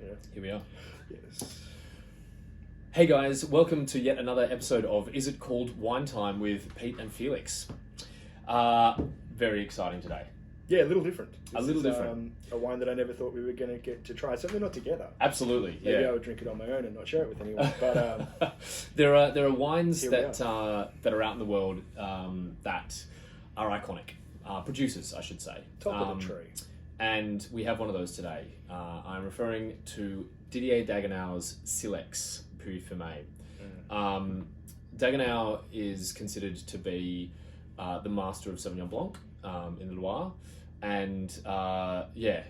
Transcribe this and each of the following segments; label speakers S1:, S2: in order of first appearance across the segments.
S1: Yeah.
S2: Here we are.
S1: Yes.
S2: Hey guys, welcome to yet another episode of Is It Called Wine Time with Pete and Felix. Very exciting today.
S1: Yeah, a little different.
S2: A little different.
S1: A wine that I never thought we were going to get to try. Certainly not together.
S2: Absolutely,
S1: Maybe
S2: yeah.
S1: I would drink it on my own and not share it with anyone. But
S2: there are wines
S1: Here we
S2: that are out in the world that are iconic. Producers, I should say.
S1: top of the tree.
S2: And we have one of those today. I'm referring to Didier Dagueneau's Silex Pouilly-Fume. Dagueneau is considered to be the master of Sauvignon Blanc in the Loire. And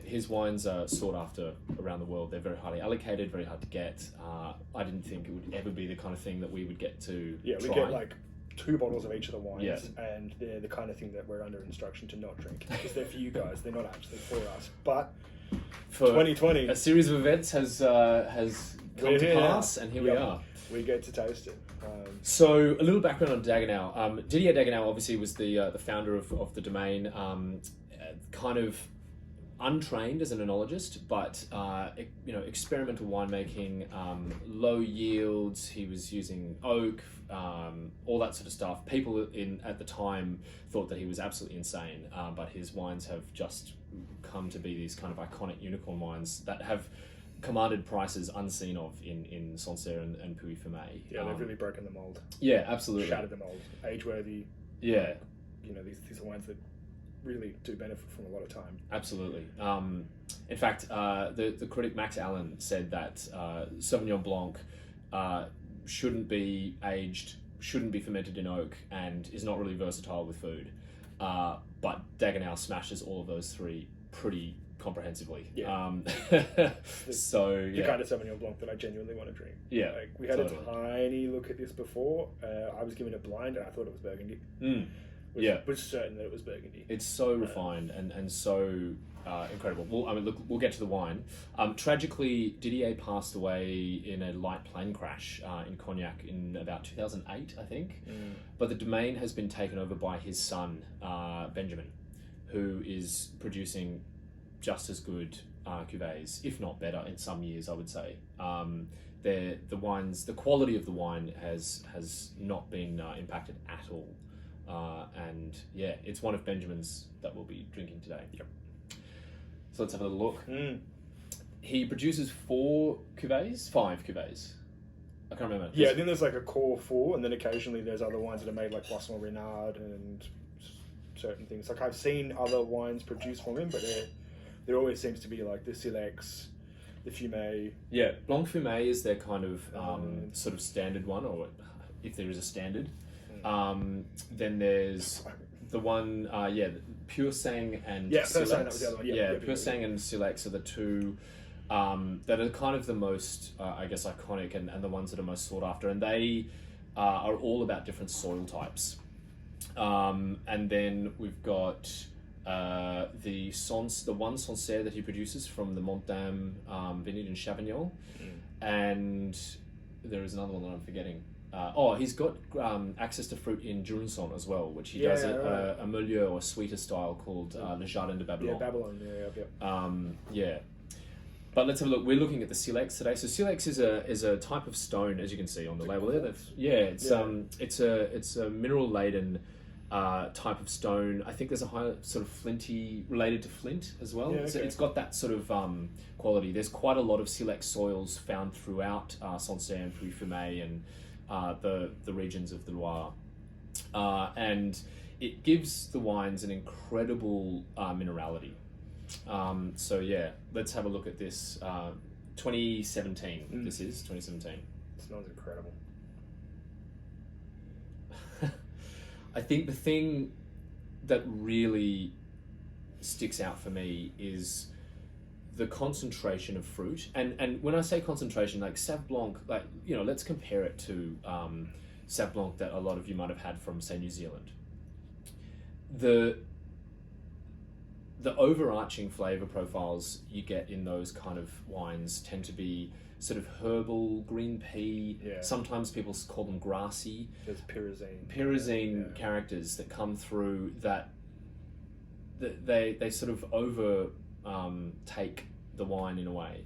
S2: his wines are sought after around the world. They're very highly allocated, very hard to get. I didn't think it would ever be the kind of thing that we would get to
S1: Yeah, we
S2: try.
S1: get like 2 bottles of each of the wines,
S2: Yeah.
S1: and they're the kind of thing that we're under instruction to not drink because they're for you guys. They're not actually for us. But
S2: For
S1: 2020,
S2: a series of events has come
S1: We're
S2: to
S1: here now.
S2: pass, and here we
S1: Yep.
S2: are.
S1: we get to taste it.
S2: So, a little background on Dagueneau. Didier Dagueneau obviously was the founder of the domain, kind of untrained as an enologist, but experimental winemaking, low yields. He was using oak, all that sort of stuff. People at the time thought that he was absolutely insane, but his wines have just come to be these kind of iconic unicorn wines that have commanded prices unseen of in Sancerre and Pouilly-Fume.
S1: Yeah, they've really broken the mold.
S2: Yeah, absolutely.
S1: Shattered the mold. Age-worthy.
S2: Yeah,
S1: These are wines that really do benefit from a lot of time.
S2: absolutely. In fact, the critic Max Allen said that Sauvignon Blanc shouldn't be aged, shouldn't be fermented in oak, and is not really versatile with food. But Dagueneau smashes all of those three pretty comprehensively.
S1: Yeah.
S2: So
S1: The kind of Sauvignon Blanc that I genuinely want to drink.
S2: Yeah,
S1: Like, we had
S2: totally.
S1: a tiny look at this before. I was given it blind and I thought it was Burgundy. Was certain that it was Burgundy.
S2: It's so refined and so incredible. We'll get to the wine. Tragically, Didier passed away in a light plane crash in Cognac in about 2008, I think. But the domain has been taken over by his son, Benjamin, who is producing just as good cuvées, if not better, in some years, I would say. The quality of the wine has not been impacted at all. And yeah, it's one of Benjamin's that we'll be drinking today.
S1: Yep.
S2: So let's have a little look. He produces 5 cuvées. I can't remember.
S1: Yeah, then there's like a core 4, and then occasionally there's other wines that are made like Boisson Renard and certain things. Like I've seen other wines produced from him, but there always seems to be like the Silex, the Fume.
S2: Yeah, Blanc Fume is their kind of sort of standard one, or if there is a standard. Then there's the one, the Pure Sang and
S1: Yeah, Pure
S2: Silex.
S1: Sang, that was the other one. Yeah,
S2: Pure Sang and Silex are the two that are kind of the most, I guess, iconic and the ones that are most sought after. And they are all about different soil types. And then we've got the one Sancerre that he produces from the Montdame vineyard in Chavignon. And there is another one that I'm forgetting. He's got access to fruit in Jurançon as well, which he does a milieu or sweeter style called Le Jardin de Babylon.
S1: Yeah, Babylon. Yeah.
S2: But let's have a look. We're looking at the Silex today. So Silex is a type of stone, as you can see on the label there. It's a mineral laden type of stone. I think there's a high sort of flinty related to flint as well.
S1: Yeah, okay.
S2: So it's got that sort of quality. There's quite a lot of Silex soils found throughout Sancerre and Pouilly-Fume and the regions of the Loire, and it gives the wines an incredible minerality. So yeah, let's have a look at this. 2017. This is 2017.
S1: It smells incredible.
S2: I think the thing that really sticks out for me is the concentration of fruit, and when I say concentration, like Sauv Blanc, like let's compare it to Sauv Blanc that a lot of you might have had from, say, New Zealand. The overarching flavor profiles you get in those kind of wines tend to be sort of herbal, green pea.
S1: Yeah.
S2: Sometimes people call them grassy.
S1: There's pyrazine.
S2: Pyrazine characters that come through that they sort of over take the wine in a way.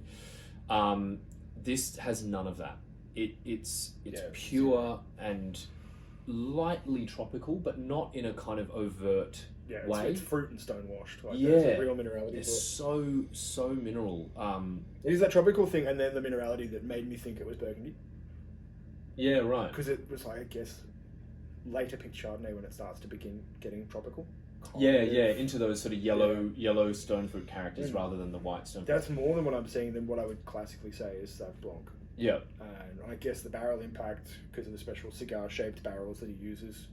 S2: This has none of that. It's
S1: Yeah,
S2: pure and lightly tropical, but not in a kind of overt way.
S1: It's fruit and stone washed. Like,
S2: Yeah,
S1: there's a real minerality.
S2: it's
S1: to it.
S2: so mineral.
S1: It is that tropical thing, and then the minerality that made me think it was Burgundy,
S2: Yeah, right.
S1: because it was like, I guess, later picked Chardonnay when it starts to begin getting tropical.
S2: Yeah, into those sort of yellow stone fruit characters rather than the white stone fruit.
S1: That's more than what I'm seeing than what I would classically say is Sauv Blanc.
S2: Yeah.
S1: And I guess the barrel impact, because of the special cigar-shaped barrels that he uses,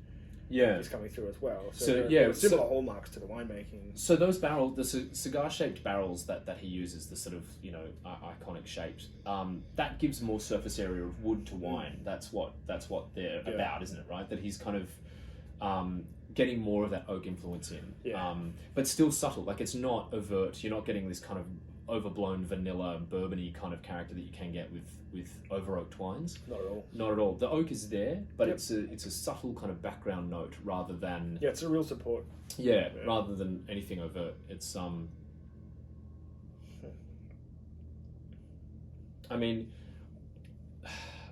S2: Yeah.
S1: is coming through as well.
S2: So,
S1: there are similar hallmarks to the winemaking.
S2: So those barrels, the cigar-shaped barrels that he uses, the sort of, iconic shapes, that gives more surface area of wood to wine. That's what they're about, isn't it? Right? That he's kind of getting more of that oak influence in, but still subtle. Like, it's not overt. You're not getting this kind of overblown vanilla bourbony kind of character that you can get with over oaked wines.
S1: Not at all.
S2: Not at all. The oak is there, but it's a subtle kind of background note rather than
S1: it's a real support.
S2: Rather than anything overt. It's I mean,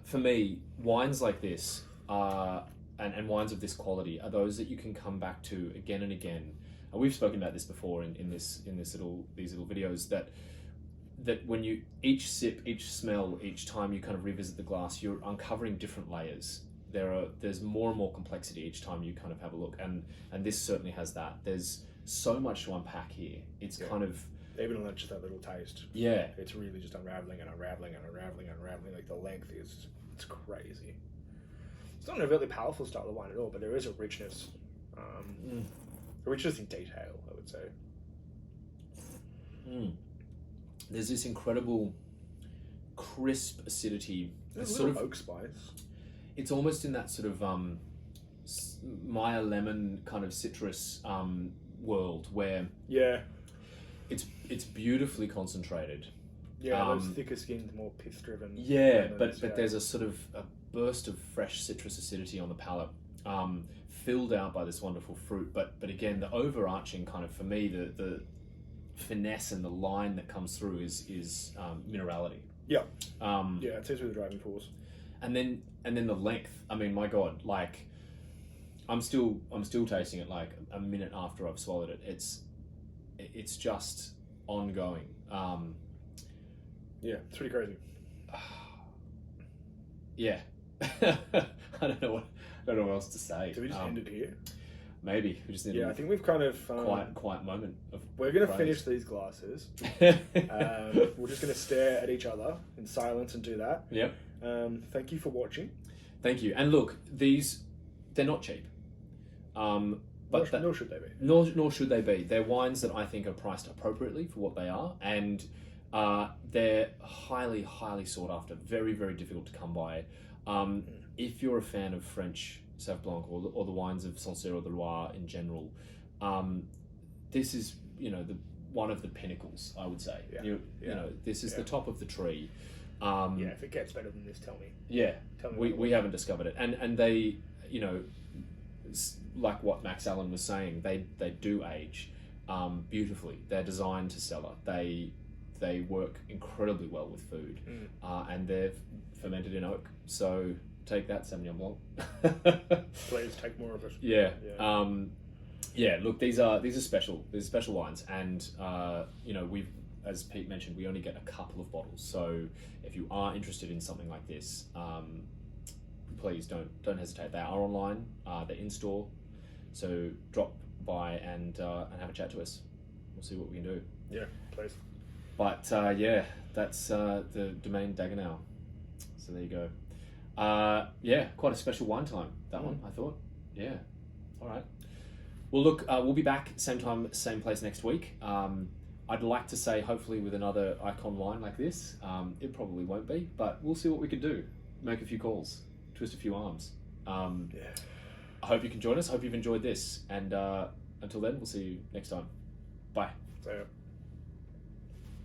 S2: for me, wines like this and wines of this quality are those that you can come back to again and again. And we've spoken about this before in these little videos, that when you each sip, each smell, each time you kind of revisit the glass, you're uncovering different layers. There's more and more complexity each time you kind of have a look, and this certainly has that. There's so much to unpack here. It's kind of,
S1: even on just that little taste.
S2: Yeah.
S1: It's really just unraveling and unraveling and unraveling and unraveling. Like, the length it's crazy. It's not an overtly powerful style of wine at all, but there is a richness. A richness in detail, I would say.
S2: There's this incredible crisp acidity.
S1: There's a sort of oak spice.
S2: It's almost in that sort of Meyer lemon kind of citrus world where it's beautifully concentrated.
S1: Those thicker skinned, more pith driven.
S2: But there's a sort of a burst of fresh citrus acidity on the palate, filled out by this wonderful fruit. But again, the overarching kind of, for me, the finesse and the line that comes through is minerality.
S1: It seems to be the driving force.
S2: And then the length. I mean, my God, like, I'm still tasting it like a minute after I've swallowed it. It's just ongoing.
S1: It's pretty crazy.
S2: I don't know what else to say.
S1: So we just end it here?
S2: Maybe we just need
S1: I think we've kind of
S2: quiet moment of
S1: we're going to finish these glasses. We're just going to stare at each other in silence and do that. Thank you for watching.
S2: Thank you. And look, they're not cheap. But
S1: nor should they be.
S2: Nor should they be. They're wines that I think are priced appropriately for what they are, and they're highly, highly sought after. Very, very difficult to come by. If you're a fan of French Sauv Blanc or the wines of Sancerre or the Loire in general, this is one of the pinnacles, I would say. This is the top of the tree.
S1: If it gets better than this, tell me. Tell me
S2: we haven't discovered it, and they, like what Max Allen was saying, they do age beautifully. They're designed to cellar. They work incredibly well with food, and they're fermented in oak. So take that, Sauvignon Blanc.
S1: Please take more of it.
S2: Look, these are special. These are special wines, and we've, as Pete mentioned, we only get a couple of bottles. So if you are interested in something like this, please don't hesitate. They are online. They're in store. So drop by and have a chat to us. We'll see what we can do.
S1: Yeah, please.
S2: But that's the Domaine Dagueneau. So there you go. Quite a special wine time, that one, I thought. Yeah. All right. Well, look, we'll be back same time, same place next week. I'd like to say hopefully with another icon wine like this. It probably won't be, but we'll see what we can do. Make a few calls, twist a few arms. I hope you can join us. I hope you've enjoyed this. And until then, we'll see you next time. Bye.
S1: See ya.